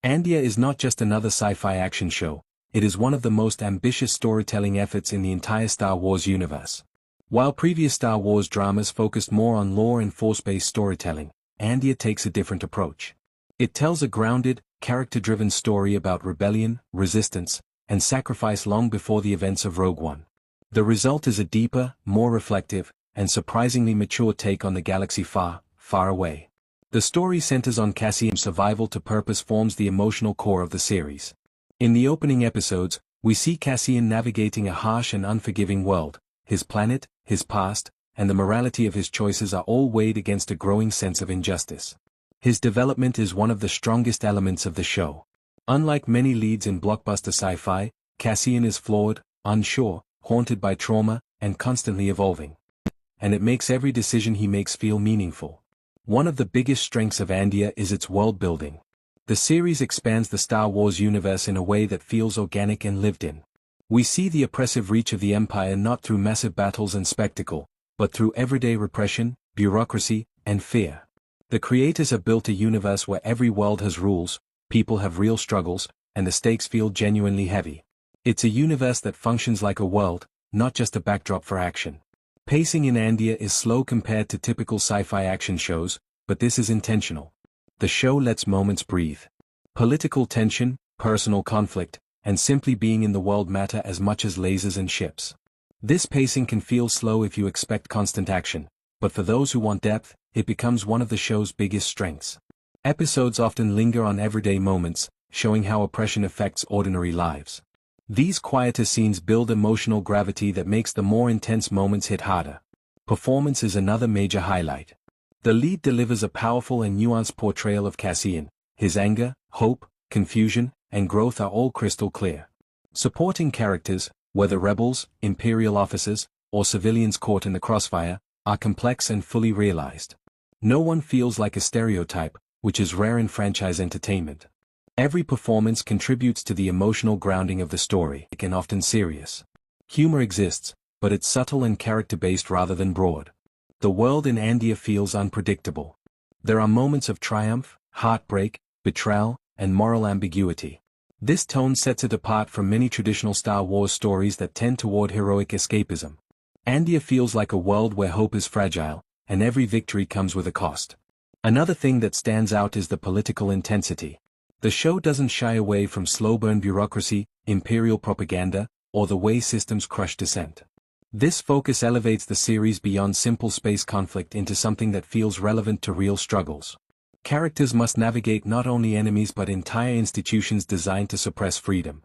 Andor is not just another sci-fi action show, it is one of the most ambitious storytelling efforts in the entire Star Wars universe. While previous Star Wars dramas focused more on lore and force-based storytelling, Andor takes a different approach. It tells a grounded, character-driven story about rebellion, resistance, and sacrifice long before the events of Rogue One. The result is a deeper, more reflective, and surprisingly mature take on the galaxy far, far away. The story centers on Cassian's survival to purpose forms the emotional core of the series. In the opening episodes, we see Cassian navigating a harsh and unforgiving world. His planet, his past, and the morality of his choices are all weighed against a growing sense of injustice. His development is one of the strongest elements of the show. Unlike many leads in blockbuster sci-fi, Cassian is flawed, unsure, haunted by trauma, and constantly evolving. And it makes every decision he makes feel meaningful. One of the biggest strengths of Andor is its world building. The series expands the Star Wars universe in a way that feels organic and lived in. We see the oppressive reach of the Empire not through massive battles and spectacle, but through everyday repression, bureaucracy, and fear. The creators have built a universe where every world has rules, people have real struggles, and the stakes feel genuinely heavy. It's a universe that functions like a world, not just a backdrop for action. Pacing in Andor is slow compared to typical sci-fi action shows, but this is intentional. The show lets moments breathe. Political tension, personal conflict, and simply being in the world matter as much as lasers and ships. This pacing can feel slow if you expect constant action, but for those who want depth, it becomes one of the show's biggest strengths. Episodes often linger on everyday moments, showing how oppression affects ordinary lives. These quieter scenes build emotional gravity that makes the more intense moments hit harder. Performance is another major highlight. The lead delivers a powerful and nuanced portrayal of Cassian. His anger, hope, confusion, and growth are all crystal clear. Supporting characters, whether rebels, Imperial officers, or civilians caught in the crossfire, are complex and fully realized. No one feels like a stereotype, which is rare in franchise entertainment. Every performance contributes to the emotional grounding of the story, and often serious. Humor exists, but it's subtle and character-based rather than broad. The world in Andor feels unpredictable. There are moments of triumph, heartbreak, betrayal, and moral ambiguity. This tone sets it apart from many traditional Star Wars stories that tend toward heroic escapism. Andor feels like a world where hope is fragile, and every victory comes with a cost. Another thing that stands out is the political intensity. The show doesn't shy away from slow-burn bureaucracy, imperial propaganda, or the way systems crush dissent. This focus elevates the series beyond simple space conflict into something that feels relevant to real struggles. Characters must navigate not only enemies but entire institutions designed to suppress freedom.